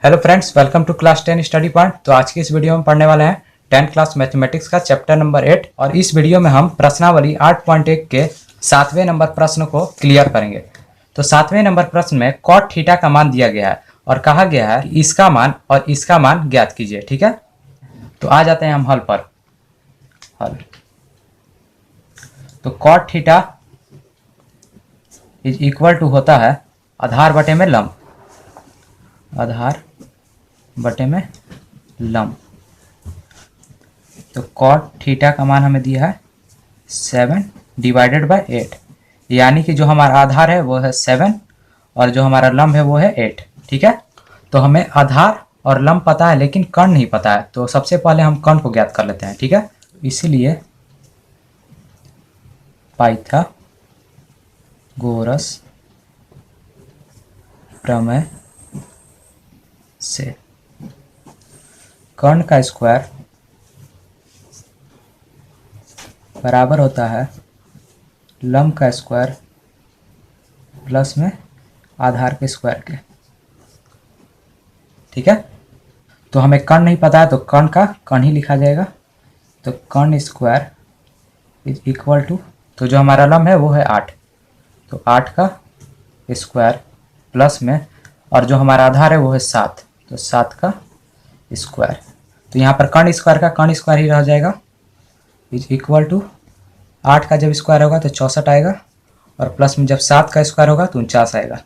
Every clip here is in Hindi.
Hello friends, welcome to class 10 study point. तो आज की इस वीडियो में पढ़ने वाले हैं 10th क्लास मैथमेटिक्स का चैप्टर नंबर 8 और इस वीडियो में हम प्रश्नावली 8.1 के 7वें नंबर प्रश्न को क्लियर करेंगे। तो 7वें नंबर प्रश्न में कॉट थीटा का मान दिया गया है और कहा गया है कि इसका मान और इसका मान ज्ञात कीजिए। ठीक है, तो आ जाते हैं हम हल पर। हल तो cot theta is equal to होता है आधार बटे में लंब, आधार बटे में लंब। तो कॉट थीटा का मान हमें दिया है 7 डिवाइडेड बाय 8, यानी कि जो हमारा आधार है वो है 7 और जो हमारा लंब है वो है 8। ठीक है, तो हमें आधार और लंब पता है लेकिन कर्ण नहीं पता है, तो सबसे पहले हम कर्ण को ज्ञात कर लेते हैं। ठीक है, इसीलिए पाइथागोरस प्रमेय से कर्ण का स्क्वायर बराबर होता है लंब का स्क्वायर प्लस में आधार के स्क्वायर के। ठीक है, तो हमें कर्ण नहीं पता है तो कर्ण का कर्ण ही लिखा जाएगा। तो कर्ण स्क्वायर इज इक्वल टू, तो जो हमारा लंब है वो है 8, तो 8 का स्क्वायर प्लस में, और जो हमारा आधार है वो है 7, तो 7 का स्क्वायर। तो यहाँ पर कर्ण स्क्वायर का कर्ण स्क्वायर ही रह जाएगा, इज इक्वल टू 8 का जब स्क्वायर होगा तो 64 आएगा और प्लस में जब 7 का स्क्वायर होगा तो 49 आएगा।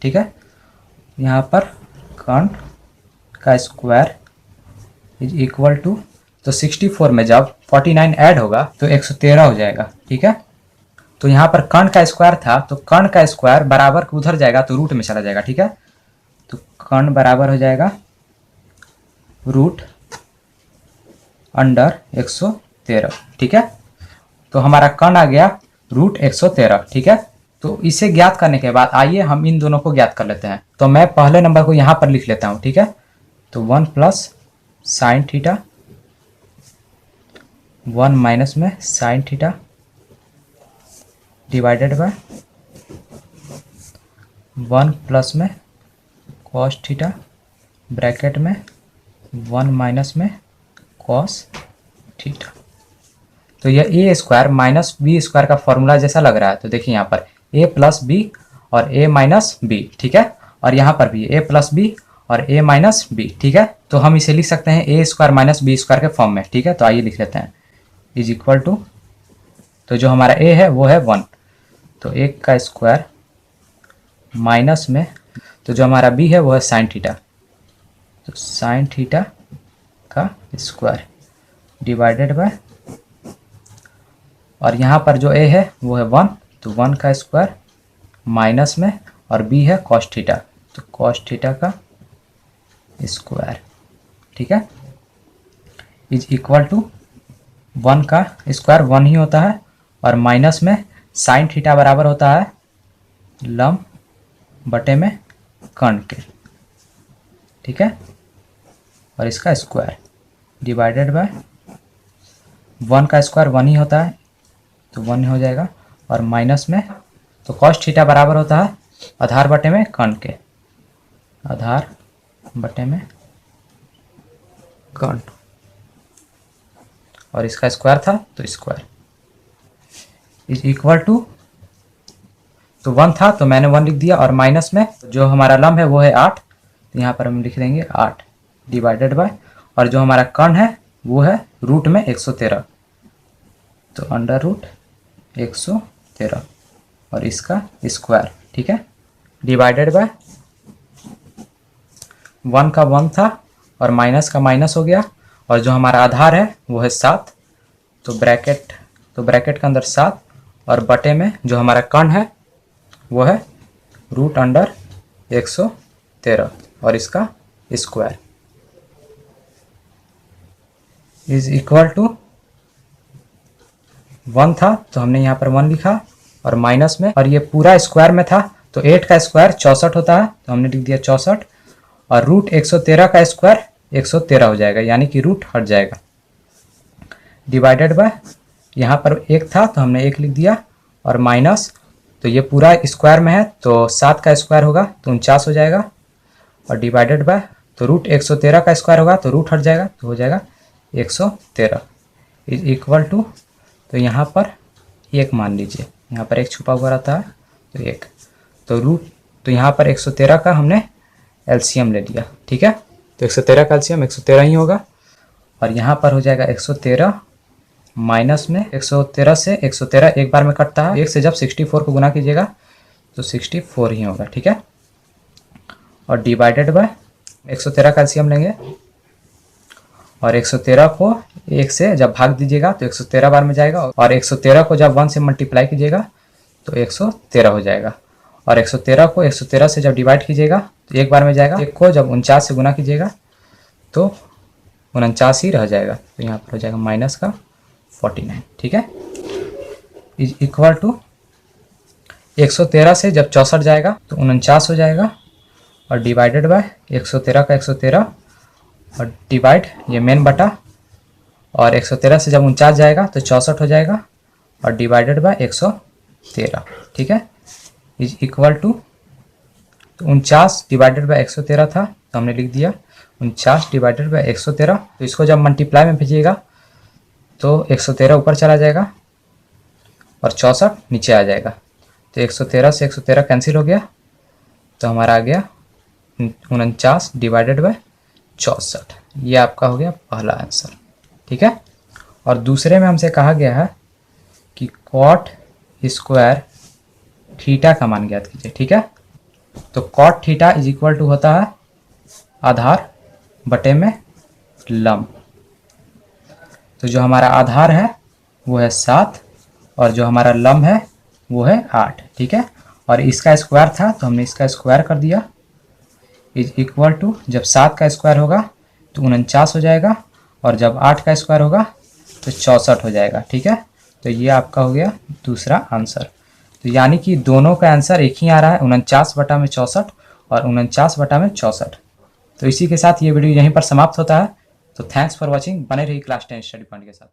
ठीक है, यहाँ पर कर्ण का स्क्वायर इज इक्वल टू, तो 64 में जब 49 ऐड होगा तो 113 हो जाएगा। ठीक है, तो यहाँ पर कर्ण का स्क्वायर था तो कर्ण का स्क्वायर बराबर उधर जाएगा तो रूट में चला जाएगा। ठीक है, तो कर्ण बराबर हो जाएगा रूट अंडर 113। ठीक है, तो हमारा कर्ण आ गया रूट 113। ठीक है, तो इसे ज्ञात करने के बाद आइए हम इन दोनों को ज्ञात कर लेते हैं। तो मैं पहले नंबर को यहाँ पर लिख लेता हूँ। ठीक है, तो 1 प्लस साइन थीटा, 1 माइनस में sine theta divided by 1 plus में कॉस थीटा ब्रैकेट में 1 माइनस में कॉस थीटा। तो यह ए स्क्वायर माइनस बी स्क्वायर का फॉर्मूला जैसा लग रहा है। तो देखिए यहाँ पर ए प्लस बी और ए माइनस बी। ठीक है, और यहाँ पर भी ए प्लस बी और ए माइनस बी। ठीक है, तो हम इसे लिख सकते हैं ए स्क्वायर माइनस बी स्क्वायर के फॉर्म में। ठीक है, तो आइए लिख लेते हैं इज इक्वल टू, तो जो हमारा ए है वो है 1, तो 1 का स्क्वायर माइनस में, तो जो हमारा बी है वो है साइन थीटा, तो साइन थीटा का स्क्वायर डिवाइडेड बाय, और यहाँ पर जो ए है वो है 1, तो 1 का स्क्वायर माइनस में, और बी है कॉस थीटा, तो कॉस थीटा का स्क्वायर। ठीक है, इज इक्वल टू 1 का स्क्वायर 1 ही होता है और माइनस में साइन थीटा बराबर होता है लंब बटे में कर्ण के। ठीक है, और इसका स्क्वायर डिवाइडेड बाय 1 का स्क्वायर 1 ही होता है तो 1 हो जाएगा, और माइनस में, तो कॉस थीटा बराबर होता है आधार बटे में कर्ण के, आधार बटे में कर्ण, और इसका स्क्वायर था तो स्क्वायर इज इक्वल टू, तो 1 था तो मैंने 1 लिख दिया, और माइनस में जो हमारा लंब है वो है 8, तो यहाँ पर हम लिख देंगे 8 डिवाइडेड बाय, और जो हमारा कर्ण है वो है रूट में 113, तो अंडर रूट 113 और इसका स्क्वायर। ठीक है, डिवाइडेड बाय 1 का 1 था और माइनस का माइनस हो गया, और जो हमारा आधार है वो है 7, तो ब्रैकेट के अंदर 7, और बटे में जो हमारा कर्ण है वो है रूट अंडर 113 और इसका स्क्वायर इज इक्वल टू, 1 था तो हमने यहाँ पर 1 लिखा, और माइनस में, और ये पूरा स्क्वायर में था तो 8 का स्क्वायर 64 होता है तो हमने लिख दिया 64, और रूट 113 का स्क्वायर 113 हो जाएगा, यानी कि रूट हट जाएगा, डिवाइडेड बाय, यहाँ पर 1 था तो हमने 1 लिख दिया, और माइनस, तो ये पूरा स्क्वायर में है तो 7 का स्क्वायर होगा तो 49 हो जाएगा, और डिवाइडेड बाय तो रूट 113 का स्क्वायर होगा तो रूट हट जाएगा तो हो जाएगा 113 इज इक्वल टू, तो यहाँ पर 1 मान लीजिए, यहाँ पर 1 छुपा हुआ रहता है तो 1, तो रूट, तो यहाँ पर 113 का हमने एलसीएम ले लिया, ठीक है। तो 113 का एलसीएम 113 ही होगा, और यहाँ पर हो जाएगा 113 माइनस में 113 से 113 एक बार में कटता है, 1 से जब 64 को गुना कीजिएगा तो 64 ही होगा, ठीक है। और डिवाइडेड बाय 113 का एलसीएम लेंगे, और 113 को 1 से जब भाग दीजिएगा तो 113 बार में जाएगा, और 113 को जब 1 से मल्टीप्लाई कीजिएगा तो 113 हो जाएगा, और 113 को 113 से जब डिवाइड कीजिएगा तो एक बार में जाएगा, एक को जब 49 से गुना कीजिएगा तो 49 ही रह जाएगा, तो यहाँ पर हो जाएगा माइनस का 49, ठीक है। इज इक्वल टू 113 से जब 64 जाएगा तो 49 हो जाएगा, और डिवाइडेड बाय 113 का 113 और डिवाइड ये मेन बटा, और 113 से जब 49 जाएगा तो 64 हो जाएगा, और डिवाइडेड बाय 113, ठीक है। इज इक्वल टू, तो 49 डिवाइडेड बाय 113 था तो हमने लिख दिया 49 डिवाइडेड बाय 113, तो इसको जब मल्टीप्लाई में भेजिएगा तो 113 ऊपर चला जाएगा और 64 नीचे आ जाएगा, तो 113 से 113 कैंसिल हो गया, तो हमारा आ गया 49 डिवाइडेड बाय 64। ये आपका हो गया पहला आंसर, ठीक है। और दूसरे में हमसे कहा गया है कि कॉट स्क्वायर थीटा का मान ज्ञात कीजिए, ठीक है। तो cot theta is equal to होता है आधार बटे में लंब, तो जो हमारा आधार है वो है 7 और जो हमारा लंब है वो है 8, ठीक है। और इसका स्क्वायर था तो हमने इसका स्क्वायर कर दिया, इज इक्वल टू, जब 7 का स्क्वायर होगा तो 49 हो जाएगा, और जब 8 का स्क्वायर होगा तो 64 हो जाएगा, ठीक है। तो ये आपका हो गया दूसरा आंसर। तो यानी कि दोनों का आंसर एक ही आ रहा है, 49 बटा में 64 और 49 बटा में 64। तो इसी के साथ ये वीडियो यहीं पर समाप्त होता है। तो थैंक्स फॉर वॉचिंग, बने रहिए क्लास 10 स्टडी पॉइंट के साथ।